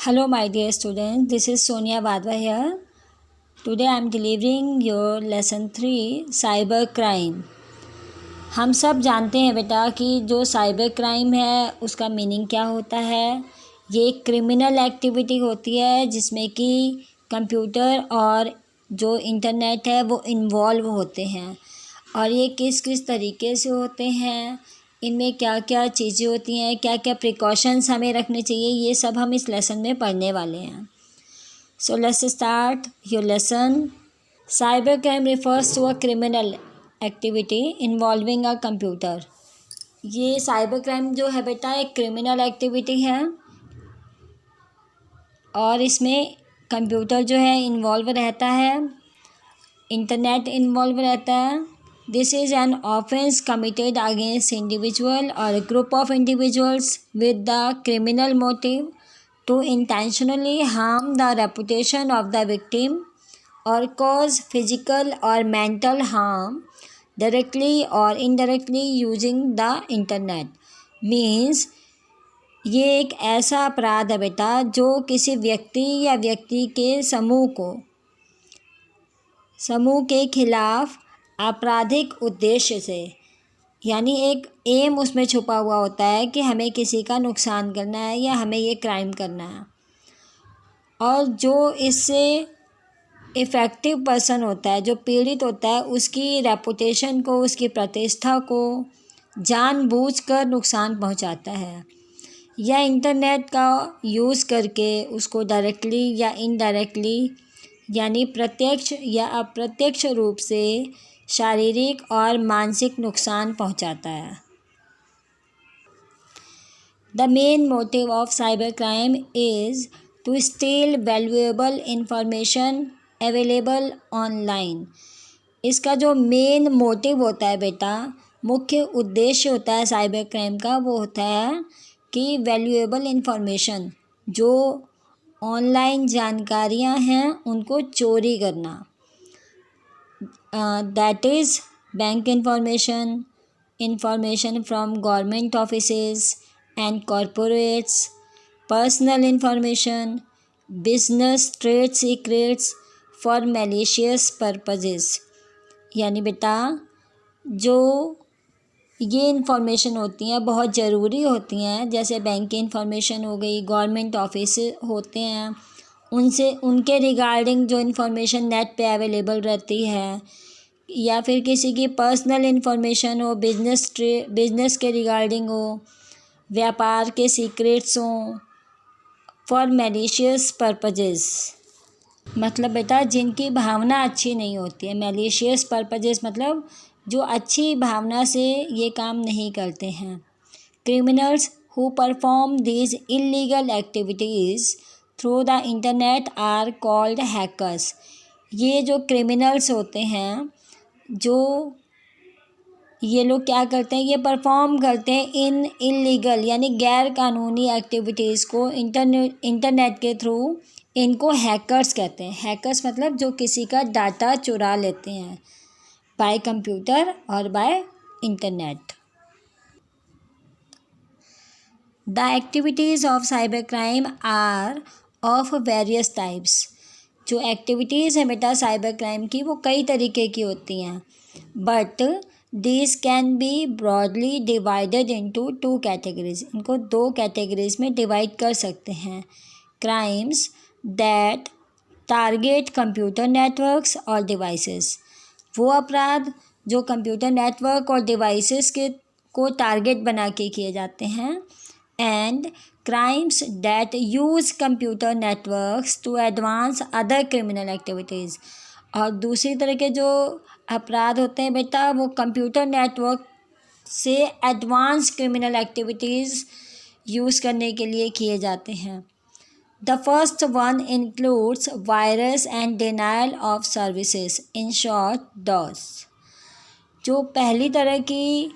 Hello, my dear students. This is Sonia Vadva here. Today I am delivering your lesson 3 cyber crime. हम सब जानते हैं बेटा कि जो साइबर क्राइम है उसका मीनिंग क्या होता है। ये एक क्रिमिनल एक्टिविटी होती है जिसमें कि कंप्यूटर और जो इंटरनेट है वो इन्वॉल्व होते हैं। और ये किस किस तरीके से होते हैं, इनमें क्या क्या चीज़ें होती हैं, क्या क्या प्रिकॉशंस हमें रखने चाहिए, ये सब हम इस लेसन में पढ़ने वाले हैं। So let's start your lesson. Cyber crime refers to a criminal activity involving a computer. ये साइबर क्राइम जो है बेटा एक क्रिमिनल एक्टिविटी है और इसमें कंप्यूटर जो है इन्वॉल्व रहता है, इंटरनेट इन्वॉल्व रहता है। This is an offense committed against individual or a group of individuals with the criminal motive to intentionally harm the reputation of the victim or cause physical or mental harm directly or indirectly using the internet. Means ये एक ऐसा अपराध है बेटा जो किसी व्यक्ति या व्यक्ति के समूह के खिलाफ आपराधिक उद्देश्य से, यानी एक एम उसमें छुपा हुआ होता है कि हमें किसी का नुकसान करना है या हमें ये क्राइम करना है। और जो इससे इफ़ेक्टिव पर्सन होता है, जो पीड़ित होता है, उसकी रेपुटेशन को, उसकी प्रतिष्ठा को जानबूझकर नुकसान पहुंचाता है या इंटरनेट का यूज़ करके उसको डायरेक्टली या इनडायरेक्टली यानी प्रत्यक्ष या अप्रत्यक्ष रूप से शारीरिक और मानसिक नुकसान पहुंचाता है। The main motive of cyber crime is to steal valuable information available online. इसका जो मेन मोटिव होता है बेटा, मुख्य उद्देश्य होता है साइबर क्राइम का, वो होता है कि वैल्यूएबल इंफॉर्मेशन, जो ऑनलाइन जानकारियां हैं उनको चोरी करना। That is bank information from government offices and corporates, personal information, business trade secrets for malicious purposes। यानी बेटा जो ये इंफॉर्मेशन होती हैं बहुत ज़रूरी होती हैं, जैसे बैंक की इंफॉर्मेशन हो गई, गवर्नमेंट ऑफिस होते हैं, उनसे उनके रिगार्डिंग जो इंफॉर्मेशन नेट पे अवेलेबल रहती है, या फिर किसी की पर्सनल इंफॉर्मेशन हो, बिजनेस के रिगार्डिंग हो, व्यापार के सीक्रेट्स हों, फॉर मैलिशियस पर्पजेज़। मतलब बेटा जिनकी भावना अच्छी नहीं होती है। मैलिशियस पर्पजेज़ मतलब जो अच्छी भावना से ये काम नहीं करते हैं। Criminals who perform these illegal activities through the internet are called hackers. ये जो क्रिमिनल्स होते हैं, जो ये लोग क्या करते हैं, ये परफॉर्म करते हैं इन इलीगल यानी गैर कानूनी एक्टिविटीज़ को इंटरनेट के थ्रू, इनको हैकर्स कहते हैं। हैकर्स मतलब जो किसी का डाटा चुरा लेते हैं बाय कंप्यूटर और by internet. The activities of cyber crime are of various types. जो एक्टिविटीज़ हैं बेटा साइबर क्राइम की वो कई तरीके की होती हैं, but this can be broadly divided into 2 categories. इनको 2 कैटेगरीज में डिवाइड कर सकते हैं। Crimes that target computer networks और डिवाइसेस। वो अपराध जो कंप्यूटर नेटवर्क और डिवाइसेस को टारगेट बना के किए जाते हैं। And crimes that use computer networks to advance other criminal activities। और दूसरी तरह के जो अपराध होते हैं बेटा वो कंप्यूटर नेटवर्क से एडवांस क्रिमिनल एक्टिविटीज़ यूज़ करने के लिए किए जाते हैं। The first one includes virus and denial of services, in short DoS. जो पहली तरह की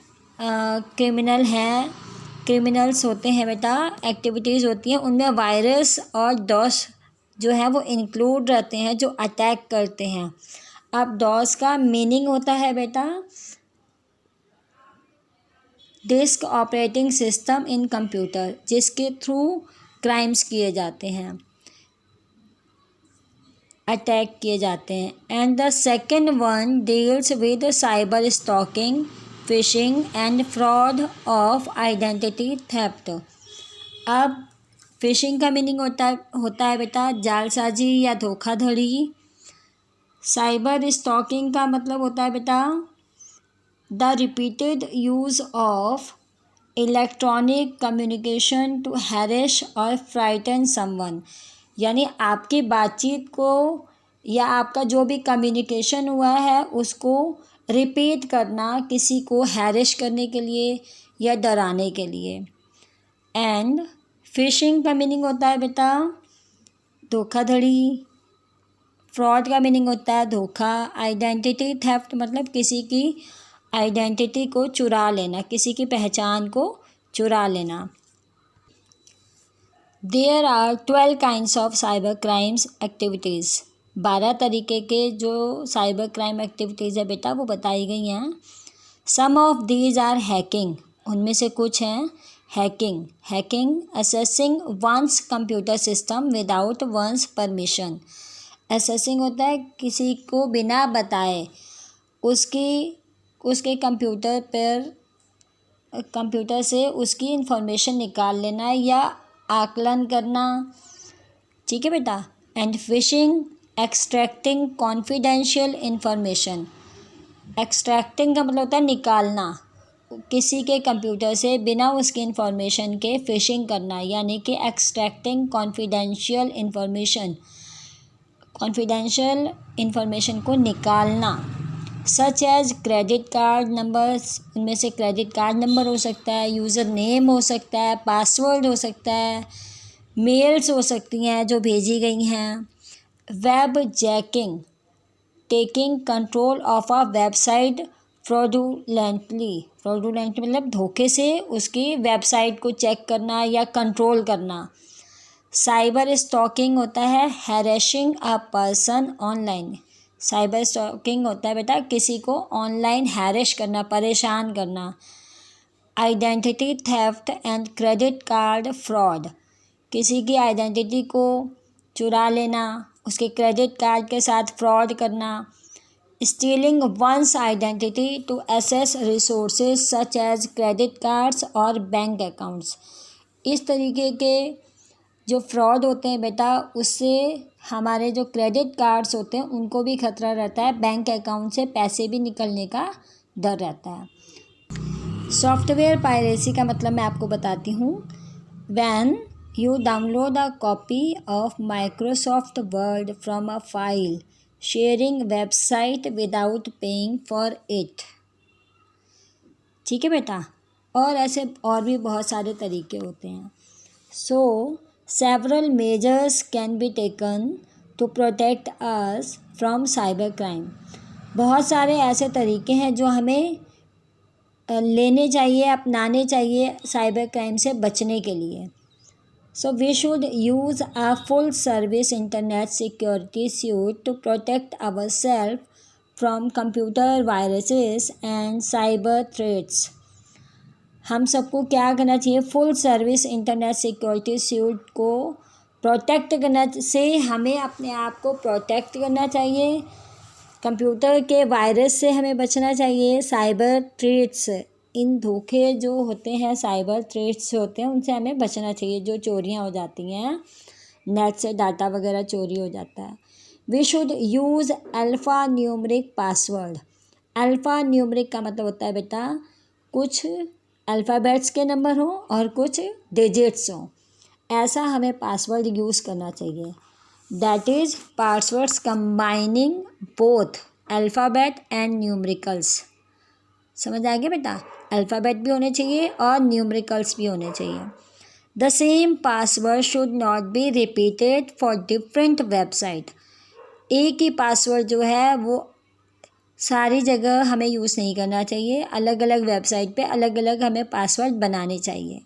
क्रिमिनल्स होते हैं बेटा, एक्टिविटीज़ होती हैं, उनमें वायरस और डॉस जो है वो इंक्लूड रहते हैं, जो अटैक करते हैं। अब डॉस का मीनिंग होता है बेटा disk operating system in computer, जिसके थ्रू क्राइम्स किए जाते हैं, अटैक किए जाते हैं। And the second one deals with cyber stalking, fishing and fraud of identity theft. अब फिशिंग का मीनिंग होता है बेटा जालसाजी या धोखाधड़ी। साइबर स्टॉकिंग का मतलब होता है बेटा the repeated use of electronic communication to harass और फ्राइटन समवन, यानी आपकी बातचीत को या आपका जो भी कम्युनिकेशन हुआ है उसको रिपीट करना किसी को हैरेश करने के लिए या डराने के लिए। एंड फिशिंग का मीनिंग होता है बेटा धोखाधड़ी। फ्रॉड का मीनिंग होता है धोखा। आइडेंटिटी थेफ्ट मतलब किसी की आइडेंटिटी को चुरा लेना, किसी की पहचान को चुरा लेना। There are 12 kinds of cyber crimes activities. 12 तरीके के जो साइबर क्राइम एक्टिविटीज़ है बेटा वो बताई गई हैं। Some of these are hacking, उनमें से कुछ हैं hacking. Hacking accessing one's computer system without one's permission. Accessing होता है किसी को बिना बताए उसके कंप्यूटर से उसकी इंफॉर्मेशन निकाल लेना या आकलन करना, ठीक है बेटा। And fishing extracting confidential information. Extracting का मतलब होता है निकालना, किसी के कंप्यूटर से बिना उसकी इंफॉर्मेशन के फिशिंग करना, यानी कि एक्सट्रैक्टिंग कॉन्फिडेंशियल इंफॉर्मेशन को निकालना। Such as credit card numbers, उनमें से क्रेडिट कार्ड नंबर हो सकता है, यूज़र नेम हो सकता है, पासवर्ड हो सकता है, मेल्स हो सकती हैं जो भेजी गई हैं। Web jacking taking control of a website fraudulently मतलब धोखे से उसकी वेबसाइट को चेक करना या कंट्रोल करना। साइबर स्टॉकिंग होता है harassing a person online. Cyber stalking होता है बेटा किसी को ऑनलाइन हैरेश करना, परेशान करना। Identity theft and credit card fraud, किसी की आइडेंटिटी को चुरा लेना, उसके क्रेडिट कार्ड के साथ फ्रॉड करना। Stealing one's identity to access resources such as credit cards और बैंक अकाउंट्स। इस तरीके के जो फ्रॉड होते हैं बेटा उससे हमारे जो क्रेडिट कार्ड्स होते हैं उनको भी खतरा रहता है, बैंक अकाउंट से पैसे भी निकलने का डर रहता है। सॉफ्टवेयर पायरेसी का मतलब मैं आपको बताती हूँ। When you download a copy of Microsoft word from a file sharing website without paying for it, ठीक है बेटा। और ऐसे और भी बहुत सारे तरीके होते हैं। So several measures can be taken to protect us from cyber crime. बहुत सारे ऐसे तरीके हैं जो हमें लेने चाहिए, अपनाने चाहिए साइबर क्राइम से बचने के लिए। So we should use a full service internet security suite to protect our self from computer viruses and cyber threats. हम सबको क्या करना चाहिए, full service internet security suite को प्रोटेक्ट करना से हमें अपने आप को प्रोटेक्ट करना चाहिए। कंप्यूटर के वायरस से हमें बचना चाहिए। साइबर थ्रेट्स, इन धोखे जो होते हैं साइबर थ्रेट्स होते हैं उनसे हमें बचना चाहिए, जो चोरियां हो जाती हैं नेट से, डाटा वगैरह चोरी हो जाता है। We should use alphanumeric password. Alphanumeric का मतलब होता है बेटा कुछ अल्फ़ाबेट्स के नंबर हों और कुछ डिजिट्स हों, ऐसा हमें पासवर्ड यूज़ करना चाहिए। That is passwords combining both alphabet and numericals. समझ आ गया बेटा, अल्फ़ाबेट भी होने चाहिए और न्यूमरिकल्स भी होने चाहिए। The same password should not be repeated for different website. एक ही पासवर्ड जो है वो सारी जगह हमें यूज़ नहीं करना चाहिए, अलग अलग वेबसाइट पे अलग अलग हमें पासवर्ड बनाने चाहिए।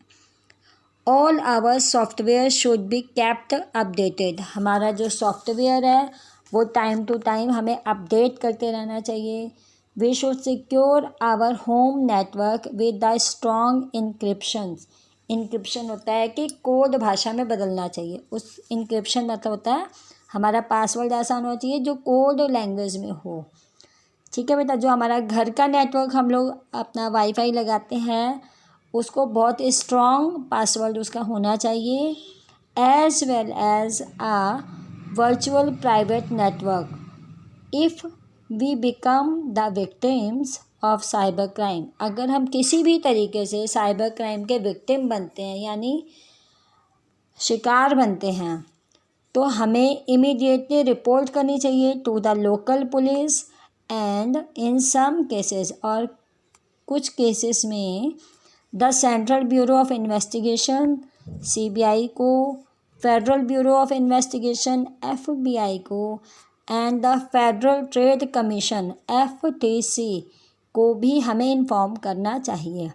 All our software should be kept updated. हमारा जो सॉफ्टवेयर है वो टाइम टू टाइम हमें अपडेट करते रहना चाहिए। We should secure our home network with the strong encryptions. Encryption होता है कि कोड भाषा में बदलना चाहिए। उस इंक्रिप्शन मतलब होता है हमारा पासवर्ड ऐसा होना चाहिए जो कोड लैंग्वेज में हो। ठीक है बेटा, जो हमारा घर का नेटवर्क हम लोग अपना वाईफाई लगाते हैं उसको बहुत स्ट्रॉन्ग पासवर्ड उसका होना चाहिए, as well as a virtual private network if we become the victims of cyber crime. अगर हम किसी भी तरीके से साइबर क्राइम के विक्टिम बनते हैं यानी शिकार बनते हैं तो हमें इमीडिएटली रिपोर्ट करनी चाहिए to the local police and in some cases, और कुछ केसेस में the central bureau of investigation CBI को, federal bureau of investigation FBI को and the federal trade commission FTC को भी हमें इन्फॉर्म करना चाहिए।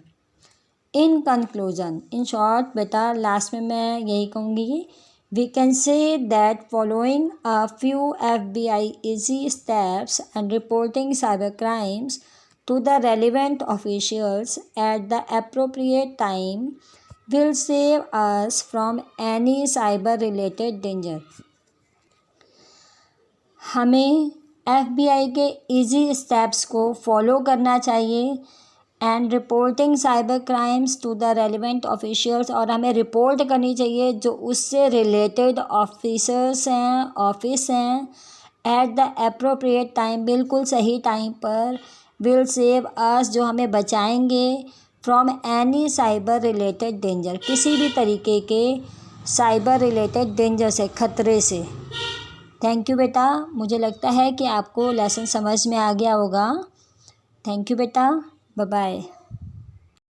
इन कंक्लूजन, इन शॉर्ट बेटा लास्ट में मैं यही कहूँगी, we can say that following a few FBI easy steps and reporting cyber crimes to the relevant officials at the appropriate time will save us from any cyber related danger। हमें FBI के easy steps को follow करना चाहिए and reporting cyber crimes to the relevant officials, और हमें report करनी चाहिए जो उससे रिलेटेड ऑफिसर्स हैं, ऑफिस हैं, एट द अप्रोप्रिएट टाइम, बिल्कुल सही टाइम पर, विल सेव अस, जो हमें बचाएंगे from any cyber related danger, किसी भी तरीके के साइबर रिलेटेड डेंजर से, खतरे से। थैंक यू बेटा, मुझे लगता है कि आपको लेसन समझ में आ गया होगा। थैंक यू बेटा, बाय बाय।